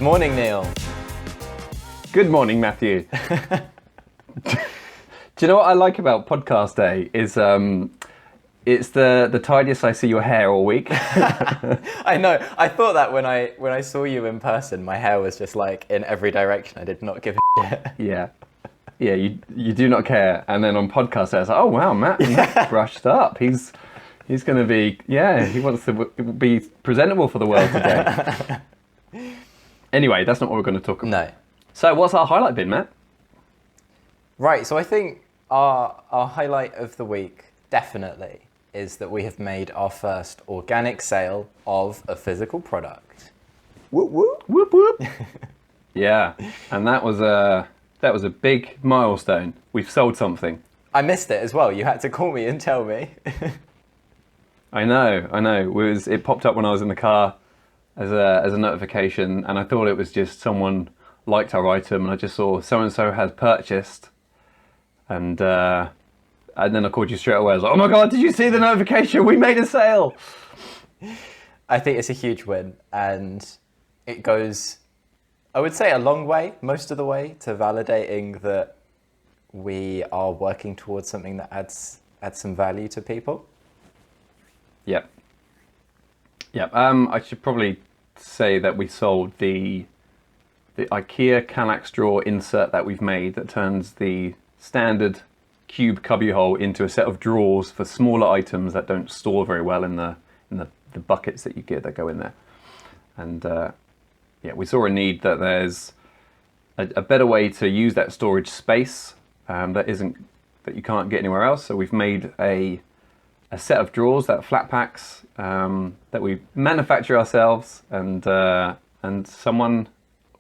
Morning, Neil. Good morning, Matthew. Do you know what I like about podcast day is it's the tidiest I see your hair all week. I know. I thought that when I saw you in person, my hair was just like in every direction. I did not give a shit. Yeah, you do not care. And then on podcast day, I was like, oh wow, Matt's brushed up. He's going to be, he wants to be presentable for the world today. Anyway, that's not what we're going to talk about. No. So what's our highlight been, Matt? Right, so I think our highlight of the week definitely is that we have made our first organic sale of a physical product. Whoop, whoop. Whoop, whoop. Yeah, and that was a big milestone. We've sold something. I missed it as well. You had to call me and tell me. I know. It popped up when I was in the car as a notification, and I thought it was just someone liked our item, and I just saw so-and-so has purchased, and then I called you straight away. I was like, oh my God, did you see the notification? We made a sale. I think it's a huge win, and it goes, I would say, a long way, most of the way, to validating that we are working towards something that adds some value to people. Yep. I should probably say that we sold the IKEA Kallax drawer insert that we've made that turns the standard cube cubbyhole into a set of drawers for smaller items that don't store very well in the buckets that you get that go in there. And we saw a need that there's a better way to use that storage space that you can't get anywhere else. So we've made a set of drawers that flat packs that we manufacture ourselves, and someone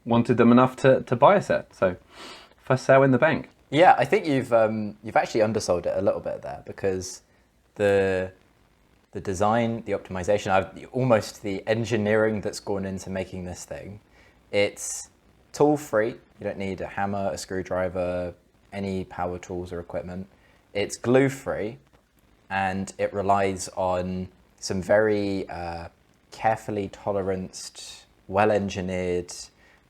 wanted them enough to buy a set. So first sale in the bank. Yeah, I think you've actually undersold it a little bit there, because the design, the optimization, almost the engineering that's gone into making this thing, it's tool free. You don't need a hammer, a screwdriver, any power tools or equipment. It's glue free, and it relies on some very carefully toleranced, well-engineered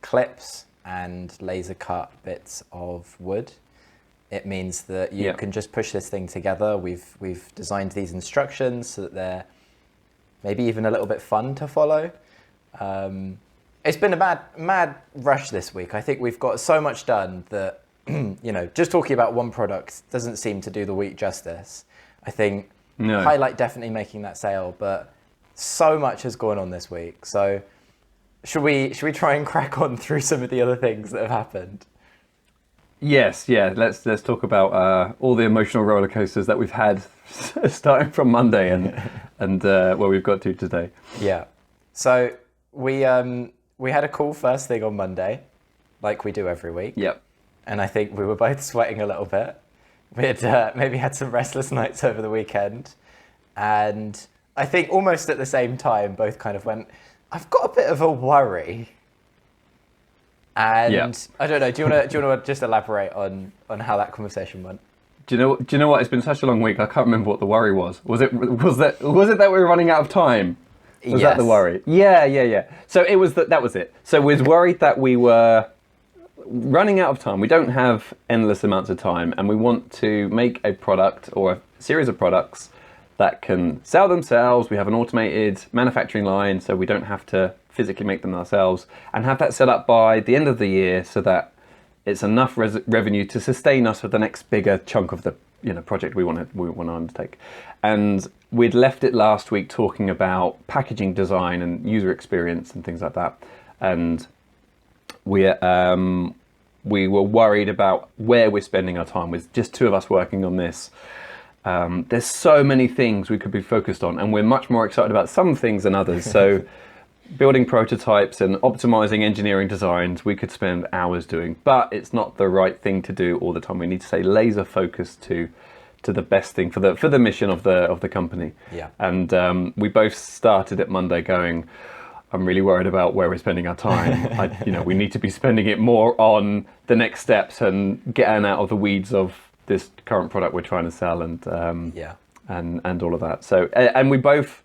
clips and laser cut bits of wood. It means that you can just push this thing together. We've designed these instructions so that they're maybe even a little bit fun to follow. It's been a mad rush this week. I think we've got so much done that just talking about one product doesn't seem to do the week justice. I think highlight definitely making that sale, but so much has gone on this week. So should we try and crack on through some of the other things that have happened? Yes, let's talk about all the emotional roller coasters that we've had starting from Monday and where we've got to today. Yeah. So we had a call first thing on Monday, like we do every week. Yep. And I think we were both sweating a little bit. We had maybe had some restless nights over the weekend, and I think almost at the same time both kind of went, I've got a bit of a worry. And I don't know. Do you want to just elaborate on how that conversation went? Do you know what? It's been such a long week. I can't remember what the worry was. Was it that we were running out of time? Was that the worry? Yeah. So it was that was it. So we was worried that we were running out of time. We don't have endless amounts of time, and we want to make a product or a series of products that can sell themselves. We have an automated manufacturing line, so we don't have to physically make them ourselves, and have that set up by the end of the year so that it's enough revenue to sustain us for the next bigger chunk of the project we want to undertake. And we'd left it last week talking about packaging design and user experience and things like that, and we were worried about where we're spending our time. With just two of us working on this, there's so many things we could be focused on, and we're much more excited about some things than others. So building prototypes and optimizing engineering designs, we could spend hours doing, but it's not the right thing to do all the time. We need to stay laser focused to the best thing for the mission of the company. Yeah. And we both started at Monday going, I'm really worried about where we're spending our time. We need to be spending it more on the next steps and getting out of the weeds of this current product we're trying to sell, and all of that. So, and we both,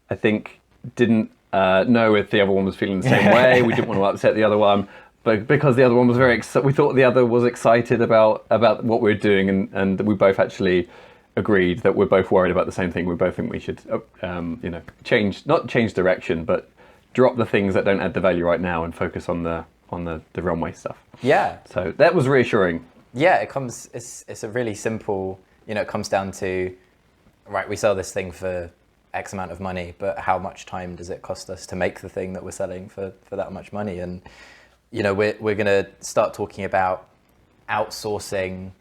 I think, didn't know if the other one was feeling the same way. We didn't want to upset the other one, but because the other one was we thought the other was excited about what we were doing, and we both actually agreed that we're both worried about the same thing. We both think we should, not change direction, but drop the things that don't add the value right now and focus on the runway stuff. Yeah. So that was reassuring. Yeah, it's a really simple, it comes down to, right, we sell this thing for X amount of money, but how much time does it cost us to make the thing that we're selling for that much money? And, we're going to start talking about outsourcing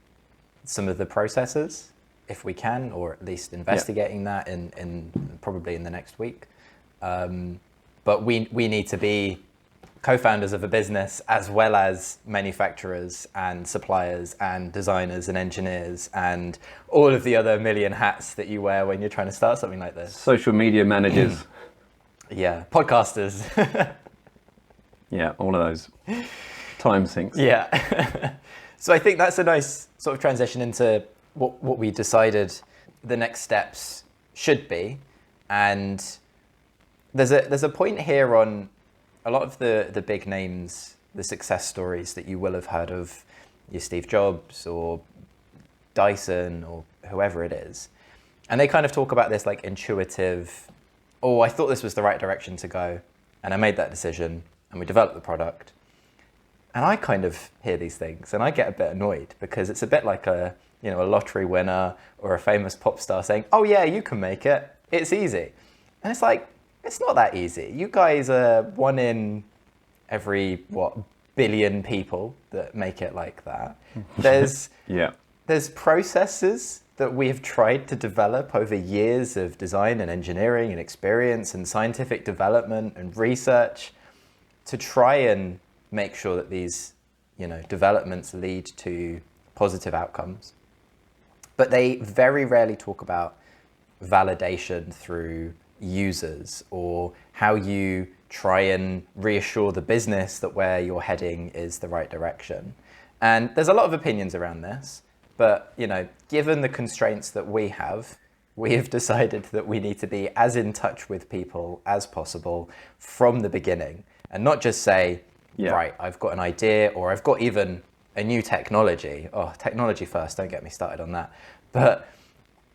some of the processes if we can, or at least investigating that in probably in the next week. But we need to be co-founders of a business as well as manufacturers and suppliers and designers and engineers and all of the other million hats that you wear when you're trying to start something like this. Social media managers. Yeah, podcasters. Yeah, all of those time sinks. Yeah. So I think that's a nice sort of transition into what we decided the next steps should be. And there's a point here on a lot of the big names, the success stories that you will have heard of, your Steve Jobs or Dyson or whoever it is. And they kind of talk about this like intuitive, oh, I thought this was the right direction to go, and I made that decision, and we developed the product. And I kind of hear these things and I get a bit annoyed because it's a bit like a lottery winner or a famous pop star saying, oh yeah, you can make it, it's easy. And it's like, it's not that easy. You guys are one in every, billion people that make it like that. There's processes that we have tried to develop over years of design and engineering and experience and scientific development and research to try and make sure that these, developments lead to positive outcomes. But they very rarely talk about validation through users or how you try and reassure the business that where you're heading is the right direction. And there's a lot of opinions around this, but given the constraints that we have decided that we need to be as in touch with people as possible from the beginning and not just say, right, I've got an idea or I've got even a new technology. Oh, technology first, don't get me started on that. But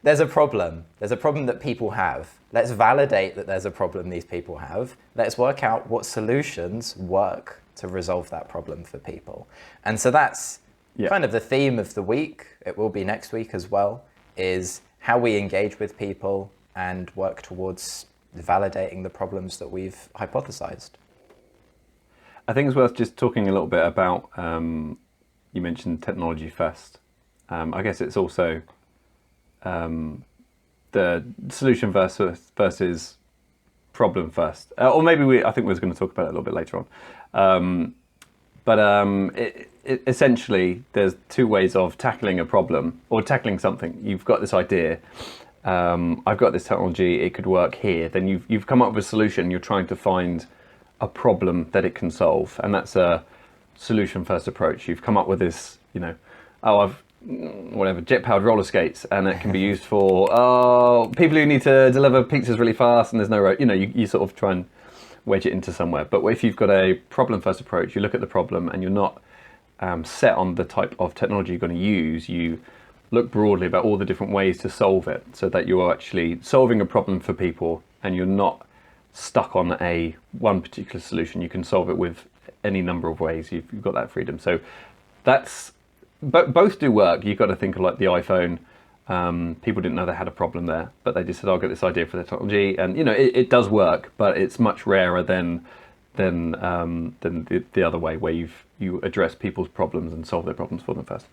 there's a problem. There's a problem that people have. Let's validate that there's a problem these people have. Let's work out what solutions work to resolve that problem for people. And so that's kind of the theme of the week. It will be next week as well, is how we engage with people and work towards validating the problems that we've hypothesized. I think it's worth just talking a little bit about, you mentioned technology first. I guess it's also the solution versus problem first. Or maybe I think we were going to talk about it a little bit later on. Essentially, there's two ways of tackling a problem or tackling something. You've got this idea. I've got this technology. It could work here. Then you've come up with a solution. You're trying to find a problem that it can solve, and that's a solution first approach. You've come up with this, jet-powered roller skates, and it can be used for people who need to deliver pizzas really fast, and there's no road. You sort of try and wedge it into somewhere. But if you've got a problem first approach, you look at the problem, and you're not set on the type of technology you're going to use. You look broadly about all the different ways to solve it, so that you're actually solving a problem for people, and you're not stuck on one particular solution. You can solve it with any number of ways. You've got that freedom. So that's both do work. You've got to think of like the iPhone. People didn't know they had a problem there, but they just said, I'll get this idea for the technology. And it does work, but it's much rarer than the other way, where you address people's problems and solve their problems for them first.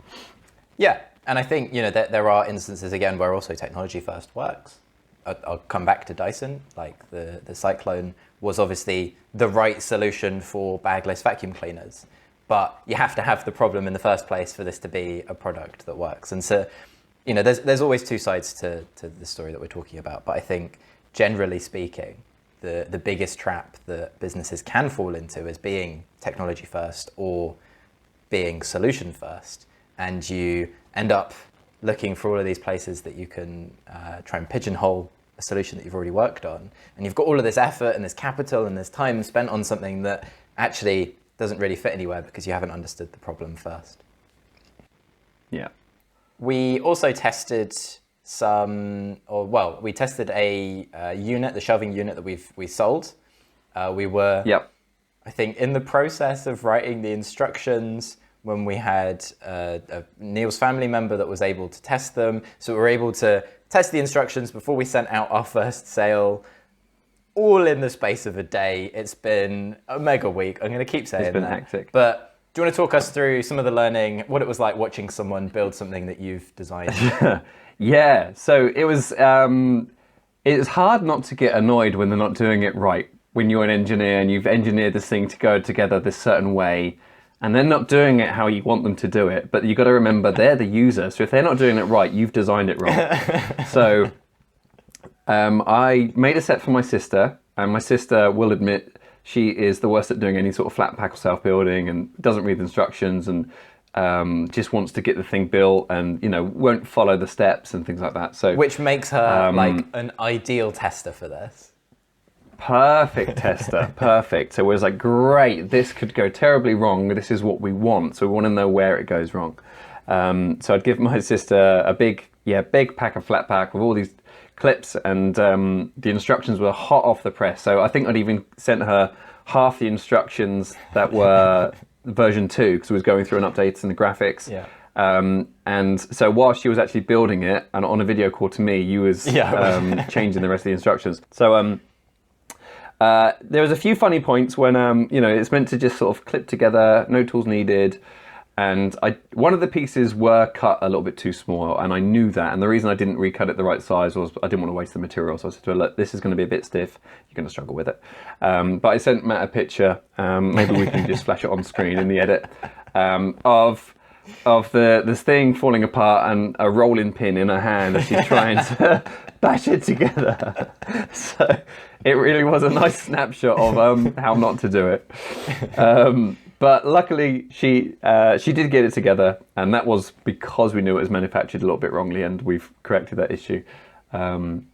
Yeah, and I think there are instances again where also technology first works. I'll come back to Dyson. Like the Cyclone was obviously the right solution for bagless vacuum cleaners, but you have to have the problem in the first place for this to be a product that works. And so, there's always two sides to the story that we're talking about. But I think, generally speaking, the biggest trap that businesses can fall into is being technology first or being solution first, and you end up looking for all of these places that you can try and pigeonhole a solution that you've already worked on, and you've got all of this effort and this capital and this time spent on something that actually doesn't really fit anywhere because you haven't understood the problem first. Yeah. We also tested we tested a unit, the shelving unit that we sold. We were, I think, in the process of writing the instructions when we had Neil's family member that was able to test them. So we were able to test the instructions before we sent out our first sale, all in the space of a day. It's been a mega week. I'm going to keep saying that. It's been hectic. But do you want to talk us through some of the learning, what it was like watching someone build something that you've designed? Yeah, so it was it's hard not to get annoyed when they're not doing it right. When you're an engineer and you've engineered this thing to go together this certain way, and they're not doing it how you want them to do it, but you've got to remember they're the user. So if they're not doing it right, you've designed it wrong. So I made a set for my sister, and my sister will admit she is the worst at doing any sort of flat pack or self-building, and doesn't read the instructions, and just wants to get the thing built, and won't follow the steps and things like that. So which makes her like an ideal tester for this. Perfect tester, perfect. So it was like, great, this could go terribly wrong. This is what we want. So we want to know where it goes wrong. So I'd give my sister a big pack of flat pack with all these clips, and the instructions were hot off the press. So I think I'd even sent her half the instructions that were version 2, because it was going through and updates and the graphics. Yeah. And so while she was actually building it, and on a video call to me, you was changing the rest of the instructions. So there was a few funny points when it's meant to just sort of clip together, no tools needed, and one of the pieces were cut a little bit too small, and I knew that. And the reason I didn't recut it the right size was I didn't want to waste the material. So I said to her, look, this is going to be a bit stiff. You're going to struggle with it. But I sent Matt a picture. Maybe we can just flash it on screen in the edit of this thing falling apart and a rolling pin in her hand as she's trying to bash it together. So it really was a nice snapshot of how not to do it. But luckily she did get it together, and that was because we knew it was manufactured a little bit wrongly, and we've corrected that issue. And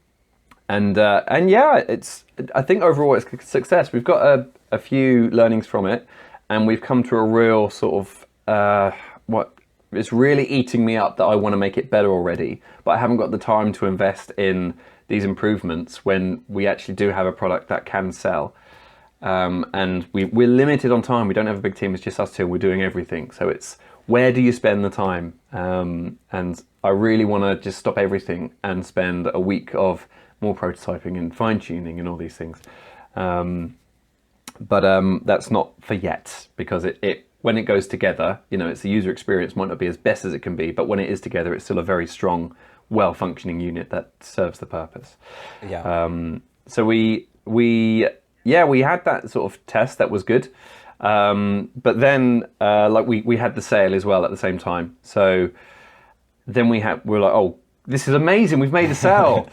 yeah, I think overall it's a success. We've got a few learnings from it, and we've come to a real sort of it's really eating me up that I want to make it better already, but I haven't got the time to invest in these improvements when we actually do have a product that can sell. And we're limited on time. We don't have a big team. It's just us two. We're doing everything. So it's, where do you spend the time? And I really want to just stop everything and spend a week of more prototyping and fine tuning and all these things. But that's not for yet, because it when it goes together, it's the user experience might not be as best as it can be, but when it is together, it's still a very strong, well-functioning unit that serves the purpose. Yeah. So we had that sort of test that was good, but then we had the sale as well at the same time. So then we were like, oh, this is amazing! We've made a sale.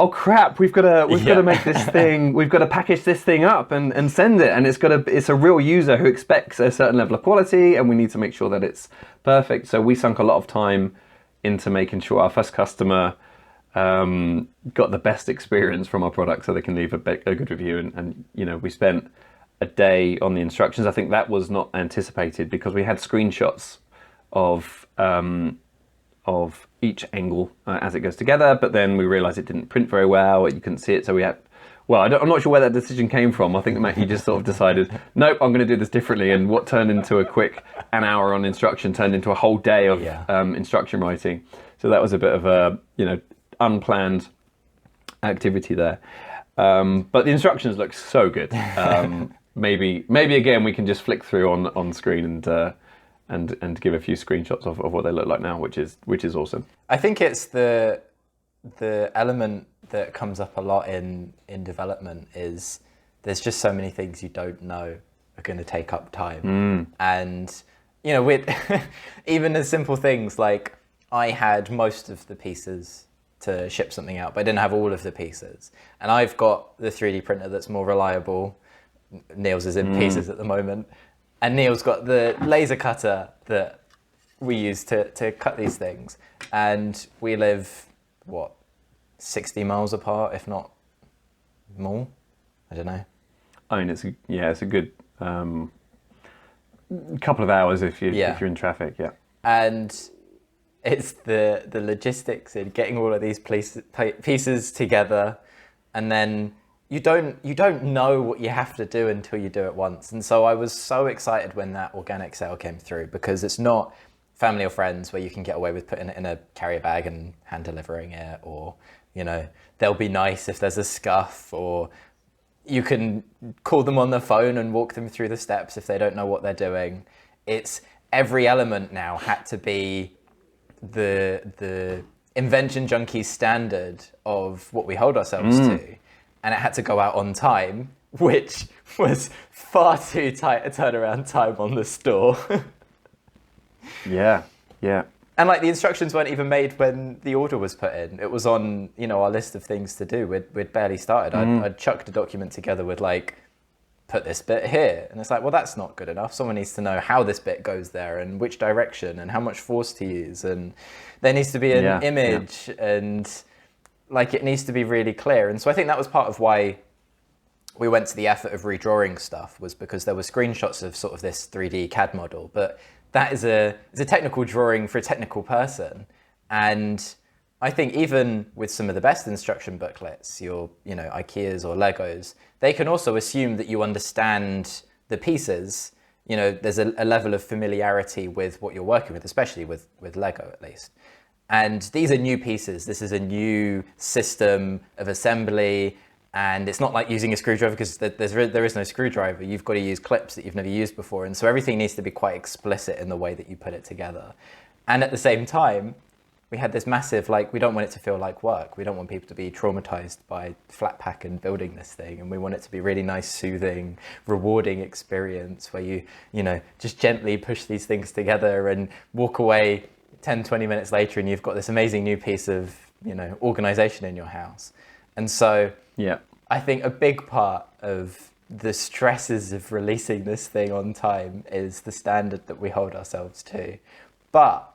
Oh crap! We've got to make this thing. We've got to package this thing up and send it, and it's a real user who expects a certain level of quality, and we need to make sure that it's perfect. So we sunk a lot of time into making sure our first customer got the best experience from our product, so they can leave a good review. And we spent a day on the instructions. I think that was not anticipated, because we had screenshots of each angle as it goes together, but then we realized it didn't print very well, you couldn't see it, so we had, I'm not sure where that decision came from. I think Matthew just sort of decided, nope, I'm going to do this differently, and what turned into a quick an hour on instruction turned into a whole day of instruction writing. So that was a bit of a unplanned activity there, but the instructions look so good. Maybe again we can just flick through on screen and give a few screenshots of what they look like now, which is awesome. I think it's the element that comes up a lot in development is there's just so many things you don't know are going to take up time. And with even as simple things like, I had most of the pieces to ship something out, but I didn't have all of the pieces, and I've got the 3D printer that's more reliable. Neil's is in pieces at the moment, and Neil's got the laser cutter that we use to cut these things. And we live, 60 miles apart, if not more. I don't know. I mean, it's a good couple of hours if you're in traffic. Yeah. And it's the logistics in getting all of these pieces together, and then you don't know what you have to do until you do it once. And so I was so excited when that organic sale came through, because it's not family or friends where you can get away with putting it in a carrier bag and hand delivering it, or they'll be nice if there's a scuff, or you can call them on the phone and walk them through the steps if they don't know what they're doing. It's every element now had to be the Invention Junkies standard of what we hold ourselves to, and it had to go out on time, which was far too tight a turnaround time on the store. Yeah. And like the instructions weren't even made when the order was put in. It was on, our list of things to do. We'd barely started. I'd chucked a document together with like, put this bit here. And it's like, well, that's not good enough. Someone needs to know how this bit goes there and which direction and how much force to use. And there needs to be an image and like it needs to be really clear. And so I think that was part of why we went to the effort of redrawing stuff, was because there were screenshots of sort of this 3D CAD model, but that is a technical drawing for a technical person. And I think even with some of the best instruction booklets, your IKEAs or Legos, they can also assume that you understand the pieces. There's a level of familiarity with what you're working with, especially with Lego at least. And these are new pieces. This is a new system of assembly. And it's not like using a screwdriver, because there is no screwdriver. You've got to use clips that you've never used before. And so everything needs to be quite explicit in the way that you put it together. And at the same time, we had this massive, we don't want it to feel like work. We don't want people to be traumatized by flat pack and building this thing. And we want it to be really nice, soothing, rewarding experience where you just gently push these things together and walk away 10, 20 minutes later and you've got this amazing new piece of, organization in your house. And so I think a big part of the stresses of releasing this thing on time is the standard that we hold ourselves to. But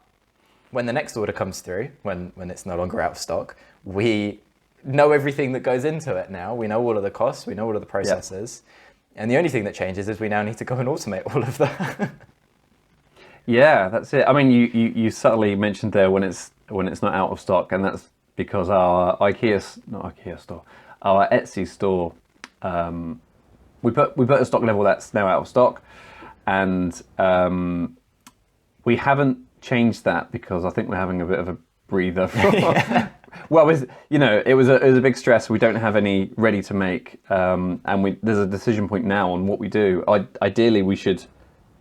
when the next order comes through, when it's no longer out of stock, we know everything that goes into it now. We know all of the costs, we know all of the processes. And the only thing that changes is we now need to go and automate all of that. Yeah, that's it. I mean, you subtly mentioned there when it's not out of stock, and that's because our our Etsy store, we put a stock level that's now out of stock, and we haven't changed that because I think we're having a bit of a breather. Well, it was a big stress. We don't have any ready to make, and there's a decision point now on what we do. Ideally, we should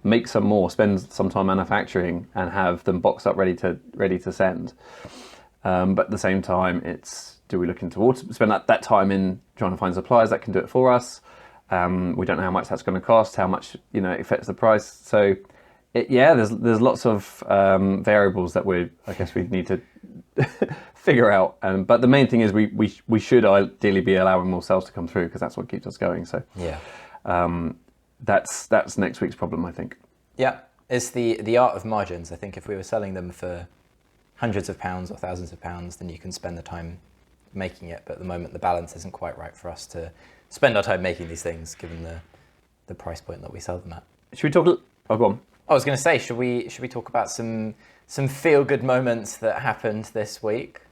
make some more, spend some time manufacturing, and have them boxed up ready to send. But at the same time, do we look into spend that time in trying to find suppliers that can do it for us? We don't know how much that's going to cost, how much it affects the price. So there's lots of variables that we need to figure out. But the main thing is we should ideally be allowing more sales to come through, because that's what keeps us going. So that's next week's problem, I think. Yeah, it's the art of margins. I think if we were selling them for hundreds of pounds or thousands of pounds, then you can spend the time making it. But at the moment, the balance isn't quite right for us to spend our time making these things, given the price point that we sell them at. Should we talk? Oh, go on. I was going to say, should we talk about some feel-good moments that happened this week,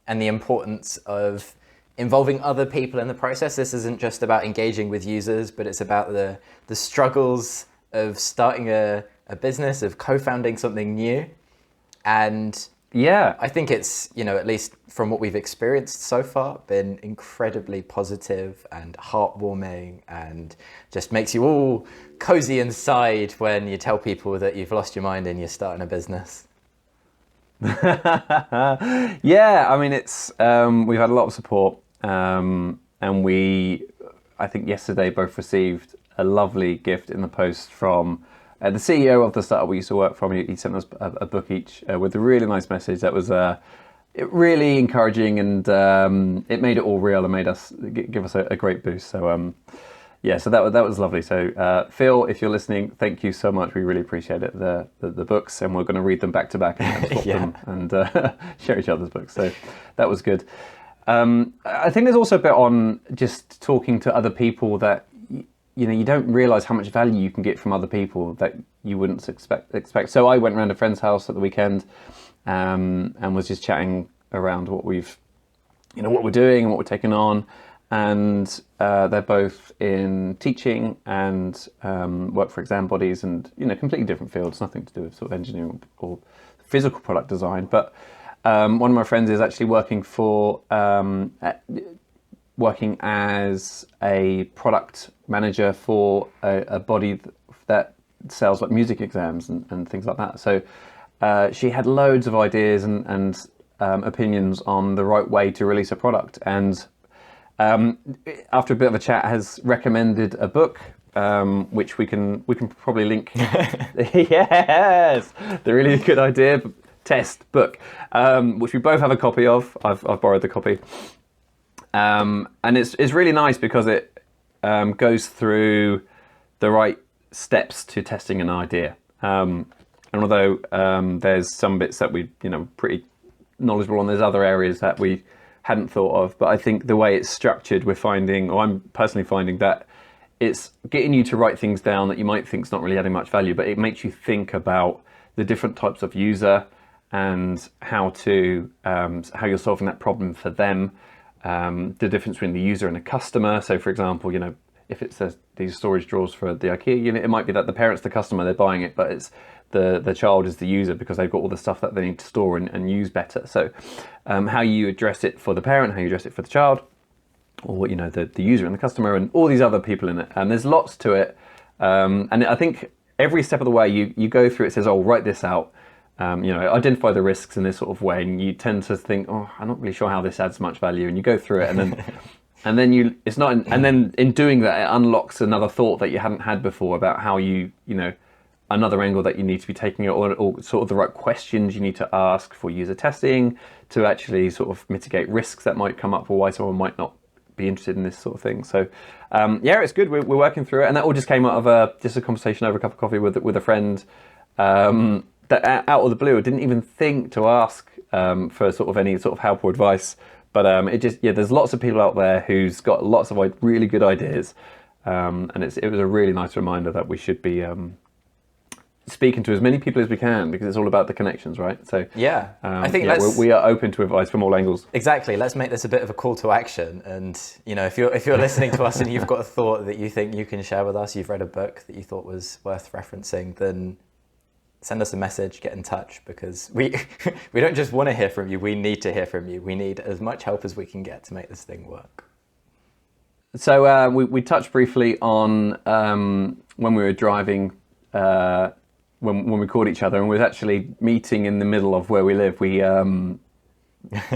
and the importance of involving other people in the process? This isn't just about engaging with users, but it's about the struggles of starting a business, of co-founding something new. And I think it's, at least from what we've experienced so far, been incredibly positive and heartwarming, and just makes you all cozy inside when you tell people that you've lost your mind and you're starting a business. Yeah, I mean, it's we've had a lot of support, and I think yesterday both received a lovely gift in the post from the CEO of the startup we used to work from. He sent us a book each with a really nice message that was really encouraging, and it made it all real and made us give us a great boost. So so that was lovely. So Phil, if you're listening, thank you so much. We really appreciate it. The books, and we're going to read them back to back and swap them and share each other's books. So that was good. I think there's also a bit on just talking to other people that you don't realize how much value you can get from other people that you wouldn't expect. So I went around a friend's house at the weekend and was just chatting around what we're doing and what we're taking on. And they're both in teaching and work for exam bodies and, completely different fields, nothing to do with sort of engineering or physical product design. But one of my friends is actually working as a product manager for a body that sells like music exams and things like that. So she had loads of ideas and opinions on the right way to release a product. And after a bit of a chat, has recommended a book, which we can probably link. Yes, the really good idea test book, which we both have a copy of. I've borrowed the copy, and it's really nice because it goes through the right steps to testing an idea. And although there's some bits that we pretty knowledgeable on, there's other areas that we hadn't thought of. But I think the way it's structured, I'm personally finding that it's getting you to write things down that you might think is not really adding much value, but it makes you think about the different types of user and how you're solving that problem for them, the difference between the user and a customer. So for example, if it says these storage drawers for the IKEA unit, it might be that the parent's the customer, they're buying it, but it's the child is the user because they've got all the stuff that they need to store and use better. So how you address it for the parent, how you address it for the child, or the user and the customer and all these other people in it. And there's lots to it. And I think every step of the way you go through, it says, oh, write this out. Identify the risks in this sort of way, and you tend to think, oh, I'm not really sure how this adds much value, and you go through it, and then and then in doing that, it unlocks another thought that you hadn't had before about how another angle that you need to be taking it, or sort of the right questions you need to ask for user testing to actually sort of mitigate risks that might come up, or why someone might not be interested in this sort of thing. So it's good. We're working through it, and that all just came out of just a conversation over a cup of coffee with a friend. That out of the blue, I didn't even think to ask for sort of any sort of help or advice. But there's lots of people out there who's got lots of really good ideas, and it was a really nice reminder that we should be speaking to as many people as we can, because it's all about the connections, right? So I think we are open to advice from all angles. Exactly. Let's make this a bit of a call to action. And if you're listening to us and you've got a thought that you think you can share with us, you've read a book that you thought was worth referencing, then send us a message, get in touch, because we don't just want to hear from you, we need to hear from you. We need as much help as we can get to make this thing work. So we touched briefly on when we were driving, when we called each other, and we was actually meeting in the middle of where we live. We trying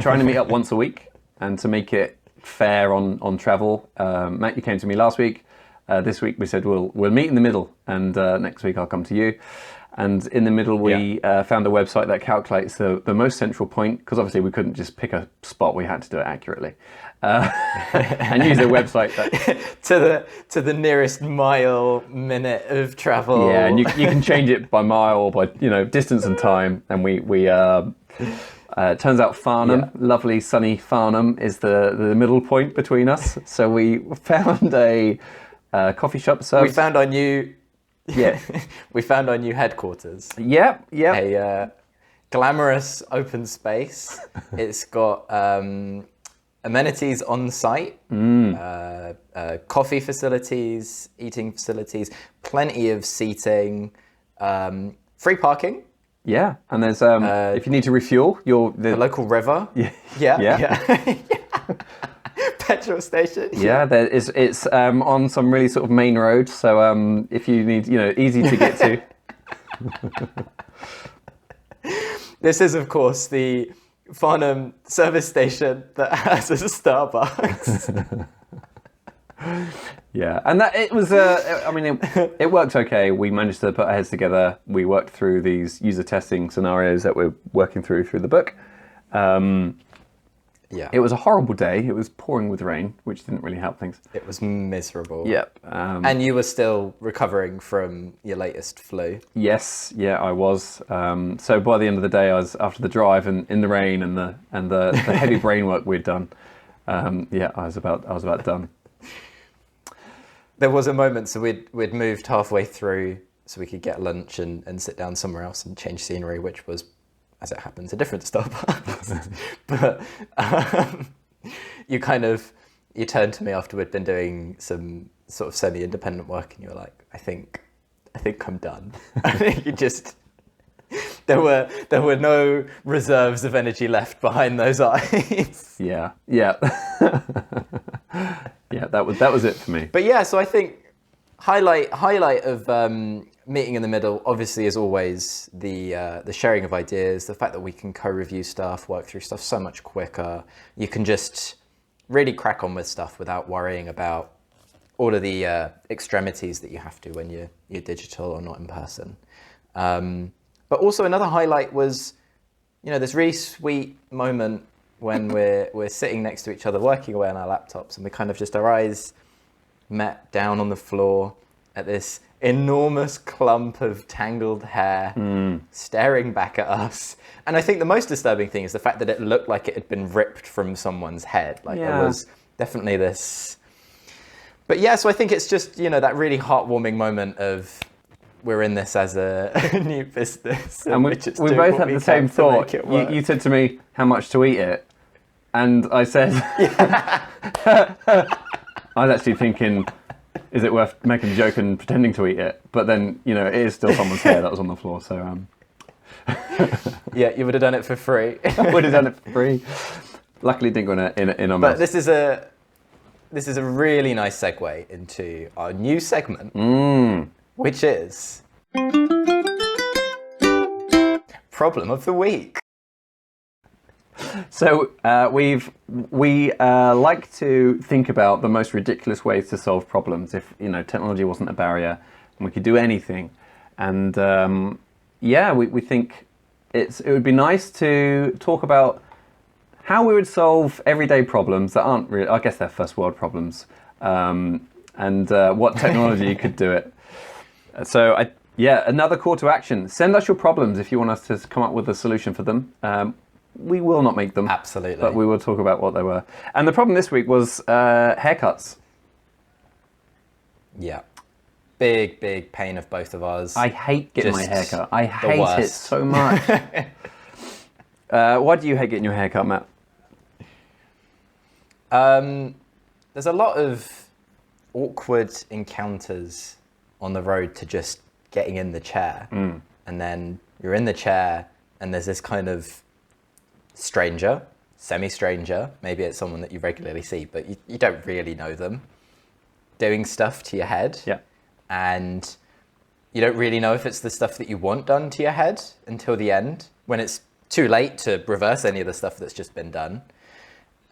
to meet up once a week, and to make it fair on travel. Matt, you came to me last week. This week we said we'll meet in the middle, and next week I'll come to you. And in the middle, we found a website that calculates the most central point, because obviously we couldn't just pick a spot; we had to do it accurately, and use a website that to the nearest mile, minute of travel. Yeah, and you can change it by mile or by distance and time. And we turns out Farnham, lovely sunny Farnham, is the middle point between us. So we found a coffee shop. So we found our new. Yeah, we found our new headquarters. Yep. A glamorous open space. It's got amenities on site, coffee facilities, eating facilities, plenty of seating, free parking. Yeah, and there's if you need to refuel, the local river. Yeah. Petrol station. Yeah, it's on some really sort of main roads, so if you need, easy to get to. This is, of course, the Farnham service station that has a Starbucks. Yeah, and that it was. It worked okay. We managed to put our heads together. We worked through these user testing scenarios that we're working through the book. It was a horrible day. It was pouring with rain, which didn't really help things. It was miserable. Yep. And you were still recovering from your latest flu. Yes, I was. So by the end of the day, I was after the drive and in the rain and the heavy brain work we'd done. Yeah, I was about done. There was a moment, so we'd moved halfway through so we could get lunch and sit down somewhere else and change scenery, which was, as it happens, a different Starbucks. But you turned to me after we'd been doing some sort of semi-independent work, and you were like, I think I'm done. I think you just, there were no reserves of energy left behind those eyes. Yeah. Yeah, that was it for me. But yeah, so I think highlight of meeting in the middle, obviously, is always the sharing of ideas, the fact that we can co-review stuff, work through stuff so much quicker. You can just really crack on with stuff without worrying about all of the extremities that you have to when you're digital or not in person. But also another highlight was, this really sweet moment when we're sitting next to each other working away on our laptops, and we kind of just, our eyes met down on the floor at this enormous clump of tangled hair staring back at us. And I think the most disturbing thing is the fact that it looked like it had been ripped from someone's head. There was definitely this. But yeah, so I think it's just, that really heartwarming moment of we're in this as a new business. And we both had the same thought. You said to me, how much to eat it? And I said, I was actually thinking, is it worth making a joke and pretending to eat it? But then, it is still someone's hair that was on the floor. So, yeah, you would have done it for free. I would have done it for free. Luckily, didn't go in on. But this is a really nice segue into our new segment, which is Problem of the Week. So we like to think about the most ridiculous ways to solve problems. If technology wasn't a barrier and we could do anything, and we think it would be nice to talk about how we would solve everyday problems that aren't really, I guess they're first world problems, and what technology could do it. So another call to action: send us your problems if you want us to come up with a solution for them. We will not make them. Absolutely. But we will talk about what they were. And the problem this week was haircuts. Yeah. Big pain of both of us. I hate getting my haircut. I hate it so much. Why do you hate getting your haircut, Matt? There's a lot of awkward encounters on the road to just getting in the chair. And then you're in the chair and there's this kind of stranger, semi-stranger, maybe it's someone that you regularly see, but you don't really know them, doing stuff to your head. Yeah. And you don't really know if it's the stuff that you want done to your head until the end, when it's too late to reverse any of the stuff that's just been done.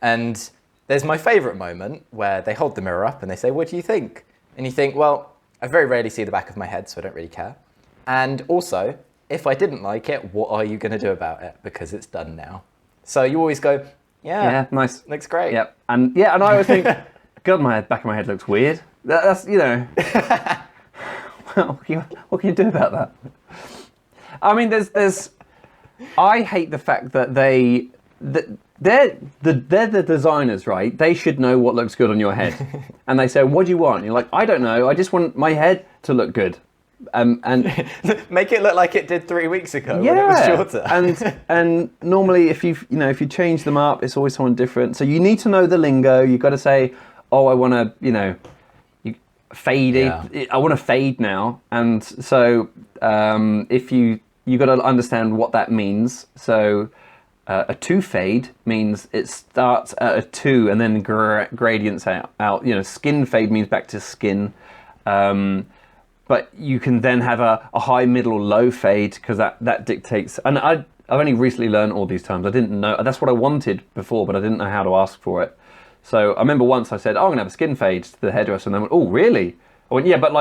And there's my favorite moment where they hold the mirror up and they say, what do you think? And you think, well, I very rarely see the back of my head, so I don't really care. And also, if I didn't like it, what are you going to do about it? Because it's done now. So you always go, yeah, nice, looks great. Yep. And I always think, God, back of my head looks weird. That's well, what can you do about that? I mean, there's. I hate the fact that they're the designers, right? They should know what looks good on your head, and they say, "What do you want?" And you're like, "I don't know. I just want my head to look good." And make it look like it did 3 weeks ago when it was shorter. and normally if you change them up, it's always someone different. So you need to know the lingo. You've got to say, oh, I want to fade it. I want to fade now. And so if you got to understand what that means. So a 2 fade means it starts at a 2 and then gradients out. Skin fade means back to skin. But you can then have a high, middle, low fade because that dictates. And I've only recently learned all these terms. I didn't know. That's what I wanted before, but I didn't know how to ask for it. So I remember once I said, oh, I'm going to have a skin fade to the hairdresser. And they went, oh, really? I went, yeah, but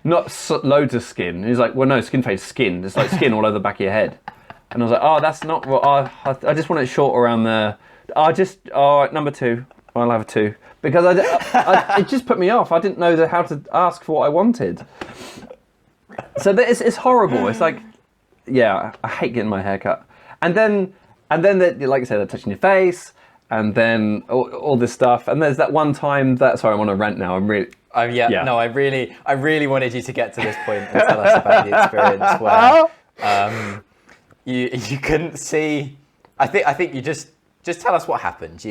not loads of skin. And he's like, well, no, skin fade's skin. It's like skin all over the back of your head. And I was like, oh, that's not what I just want it short around there. Number 2. I'll have a 2. Because it just put me off. I didn't know how to ask for what I wanted. So it's horrible. It's like, yeah, I hate getting my hair cut. And then like I said, they're touching your face. and then all this stuff. And there's that one time that, sorry, I'm on a rant now. I'm really, No, I really wanted you to get to this point and tell us about the experience where you couldn't see. I think you just tell us what happened.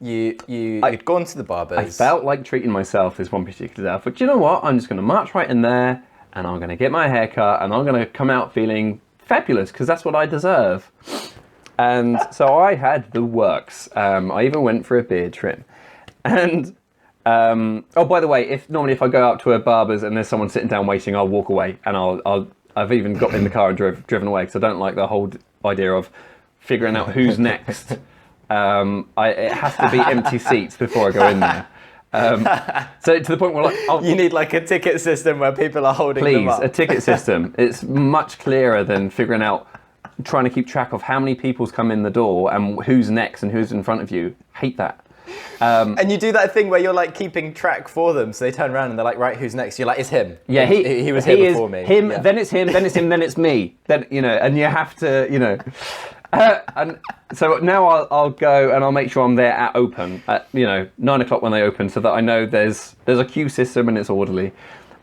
You'd gone to the barbers. I felt like treating myself this one particular day. I thought, you know what? I'm just going to march right in there, and I'm going to get my hair cut, and I'm going to come out feeling fabulous because that's what I deserve. And so I had the works. I even went for a beard trim, and. Oh, by the way, if I go up to a barber's and there's someone sitting down waiting, I'll walk away, and I've even got in the car and driven away because I don't like the whole idea of figuring out who's next. It has to be empty seats before I go in there. So to the point where you need like a ticket system where people are holding them up. Please, a ticket system. It's much clearer than trying to keep track of how many people's come in the door and who's next and who's in front of you. Hate that. And you do that thing where you're like keeping track for them, so they turn around and they're like, right, who's next? You're like, it's him. Yeah, he was here before me. Him, yeah. Then it's him, then it's him, then it's me. Then and you have to, and so now I'll go and I'll make sure I'm there at open at 9 o'clock when they open, so that I know there's a queue system and it's orderly.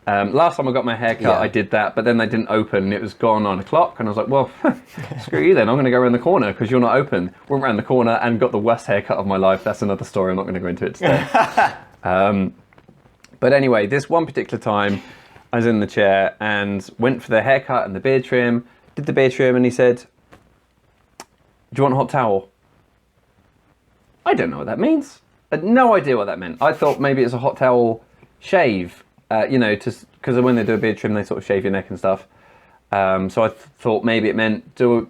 Last time I got my hair cut, I did that, but then they didn't open and it was gone 9 o'clock, and I was like, well, screw you then, I'm going to go around the corner because you're not open. Went around the corner and got the worst haircut of my life. That's another story, I'm not going to go into it today. But anyway, this one particular time, I was in the chair and went for the haircut and the beard trim, did the beard trim, and he said, do you want a hot towel? I don't know what that means. I had no idea what that meant. I thought maybe it's a hot towel shave. Because when they do a beard trim, they sort of shave your neck and stuff. So I thought maybe it meant, do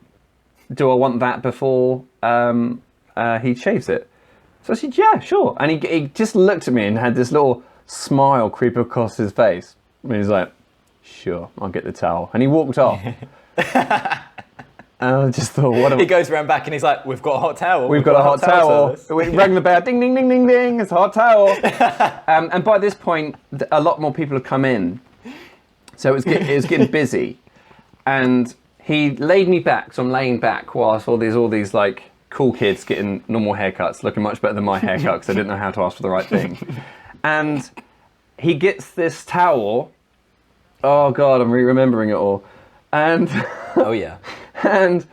I want that before he shaves it? So I said, yeah, sure. And he just looked at me and had this little smile creep across his face. And he was like, sure, I'll get the towel. And he walked off. And I just thought, He goes around back and he's like, we've got a hot towel. We've got a hot towel. We rang the bell, ding, ding, ding, ding, ding, it's a hot towel. And by this point, a lot more people have come in. So it was getting busy. And he laid me back, so I'm laying back whilst all these like cool kids getting normal haircuts, looking much better than my haircut because I didn't know how to ask for the right thing. And he gets this towel. Oh God, I'm re-remembering it all. And oh yeah. And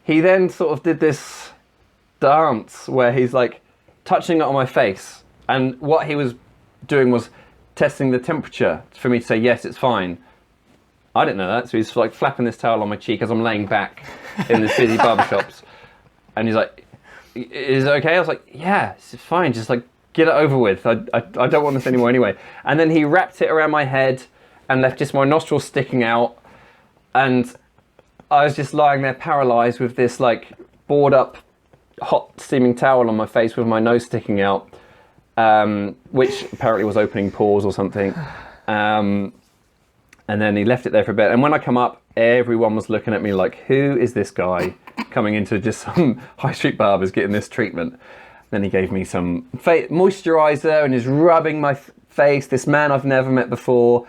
he then sort of did this dance where he's like touching it on my face. And what he was doing was testing the temperature for me to say, yes, it's fine. I didn't know that. So he's like flapping this towel on my cheek as I'm laying back in this busy barbershops. And he's like, is it okay? I was like, yeah, it's fine. Just like get it over with. I don't want this anymore anyway. And then he wrapped it around my head and left just my nostrils sticking out. And I was just lying there paralyzed with this like bored up hot steaming towel on my face with my nose sticking out, which apparently was opening pores or something. And then he left it there for a bit. And when I come up, everyone was looking at me like, who is this guy coming into just some high street barbers getting this treatment? Then he gave me some moisturizer and is rubbing my face. This man I've never met before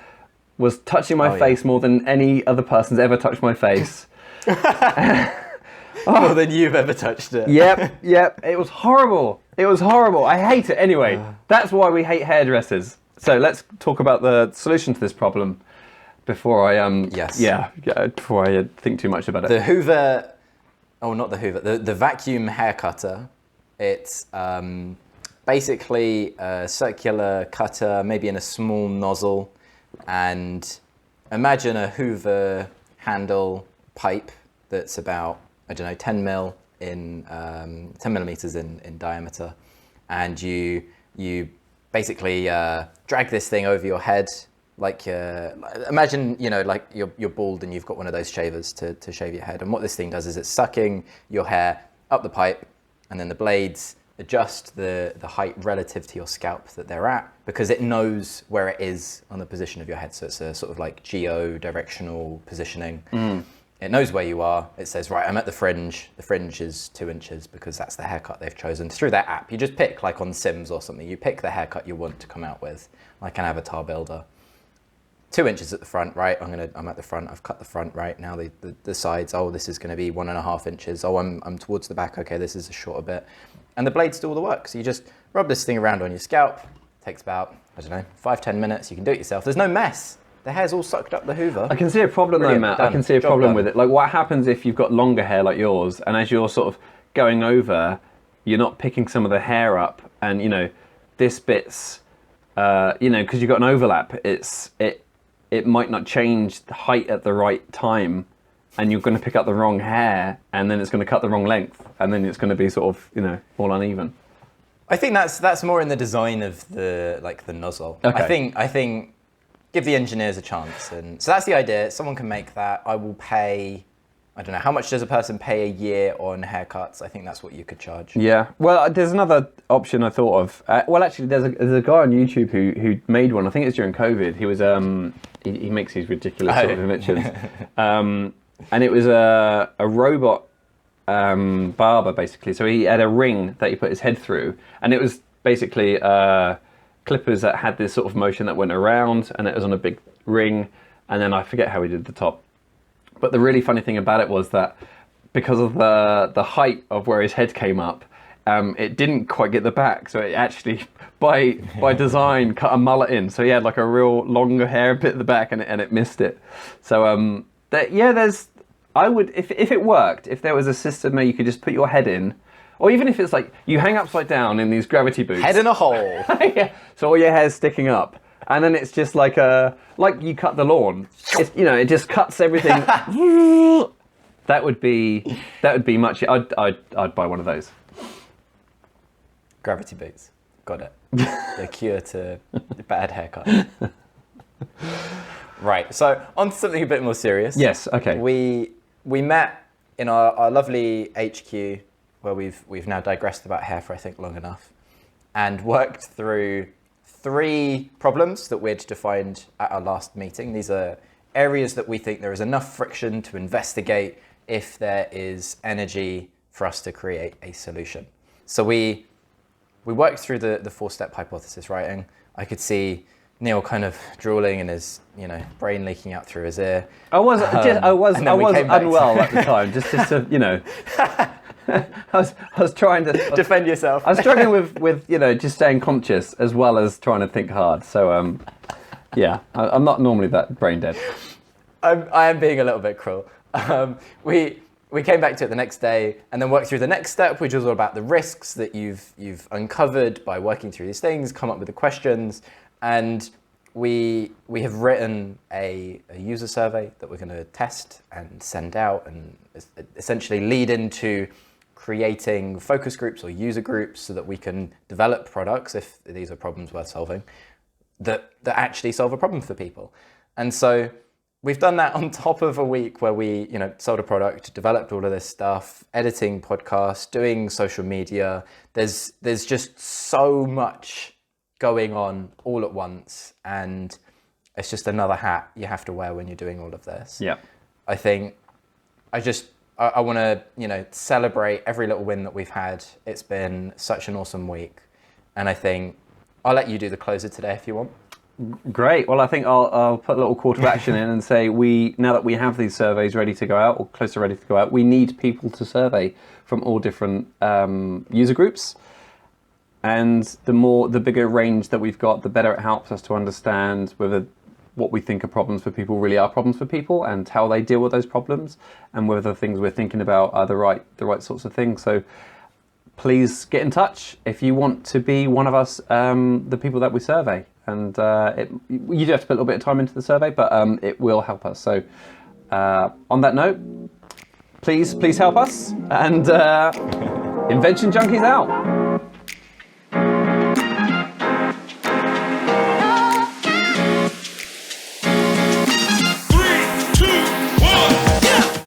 was touching my face more than any other person's ever touched my face. More than you've ever touched it. Yep. It was horrible. I hate it. Anyway, that's why we hate hairdressers. So let's talk about the solution to this problem before I before I think too much about it. The Hoover, not the Hoover, the vacuum hair cutter. It's basically a circular cutter, maybe in a small nozzle. And imagine a Hoover handle pipe that's about, 10 millimeters in diameter. And you basically drag this thing over your head, like imagine, like you're bald and you've got one of those shavers to shave your head. And what this thing does is it's sucking your hair up the pipe, and then the blades adjust the height relative to your scalp that they're at, because it knows where it is on the position of your head. So it's a sort of like geo-directional positioning. It knows where you are. It says, right, I'm at the fringe. The fringe is 2 inches because that's the haircut they've chosen. Through their app, you just pick, like on Sims or something, you pick the haircut you want to come out with, like an avatar builder. 2 inches at the front, right? I'm at the front. I've cut the front, right? Now the sides. Oh, this is going to be 1.5 inches. Oh, I'm towards the back. Okay, this is a shorter bit. and the blades do all the work. So you just rub this thing around on your scalp. Takes about, I don't know, 5-10 minutes. You can do it yourself. There's no mess. The hair's all sucked up the Hoover. I can see a problem though, Matt. I can see a problem with it. Like, what happens if you've got longer hair like yours, and as you're sort of going over, you're not picking some of the hair up, and you know, this bit's, you know, because you've got an overlap, it might not change the height at the right time, and you're going to pick up the wrong hair, and then it's going to cut the wrong length, and then it's going to be sort of, you know, all uneven. I think that's more in the design of the nozzle. Okay. I think give the engineers a chance, and so that's the idea. Someone can make that. I will pay. I don't know, how much does a person pay a year on haircuts? I think that's what you could charge. Yeah. Well, there's another option I thought of. Well, actually, there's a guy on YouTube who made one. I think it's during COVID. He was he makes these ridiculous sort of inventions, and it was a robot. Barber basically. So he had a ring that he put his head through, and it was basically clippers that had this sort of motion that went around, and it was on a big ring, and then I forget how he did the top. But the really funny thing about it was that because of the height of where his head came up, it didn't quite get the back, so it actually by design cut a mullet in, so he had like a real longer hair bit at the back, and it missed it. So there's I would, if it worked, if there was a system where you could just put your head in, or even if it's like you hang upside down in these gravity boots. Head in a hole. Yeah. So all your hair's sticking up. And then it's just like you cut the lawn. It's, you know, it just cuts everything. That would be much. I'd buy one of those. Gravity boots. Got it. The cure to bad haircut. Right. So on to something a bit more serious. Yes. Okay. We met in our lovely HQ, where we've now digressed about hair for I think long enough, and worked through 3 problems that we'd defined at our last meeting. These are areas that we think there is enough friction to investigate if there is energy for us to create a solution. So we worked through the 4-step hypothesis writing. I could see Neil kind of drooling and his, you know, brain leaking out through his ear. I was unwell at the time, just to, you know. I was trying to defend yourself. I was struggling with you know, just staying conscious as well as trying to think hard. So yeah, I'm not normally that brain dead. I am being a little bit cruel. We came back to it the next day and then worked through the next step, which was all about the risks that you've uncovered by working through these things, come up with the questions, and we have written a user survey that we're going to test and send out, and essentially lead into creating focus groups or user groups so that we can develop products, if these are problems worth solving, that actually solve a problem for people. And so we've done that on top of a week where we, you know, sold a product, developed all of this stuff, editing podcasts, doing social media. There's just so much going on all at once, and it's just another hat you have to wear when you're doing all of this. Yeah. I think I want to, you know, celebrate every little win that we've had. It's been such an awesome week, and I think I'll let you do the closer today if you want. Great. Well, I think I'll put a little call to action in and say now that we have these surveys ready to go out, or close to ready to go out, we need people to survey from all different user groups. And the bigger range that we've got, the better it helps us to understand whether what we think are problems for people really are problems for people, and how they deal with those problems, and whether the things we're thinking about are the right sorts of things. So please get in touch if you want to be one of us, the people that we survey. And you do have to put a little bit of time into the survey, but it will help us. So on that note, please help us, and Invention Junkies out.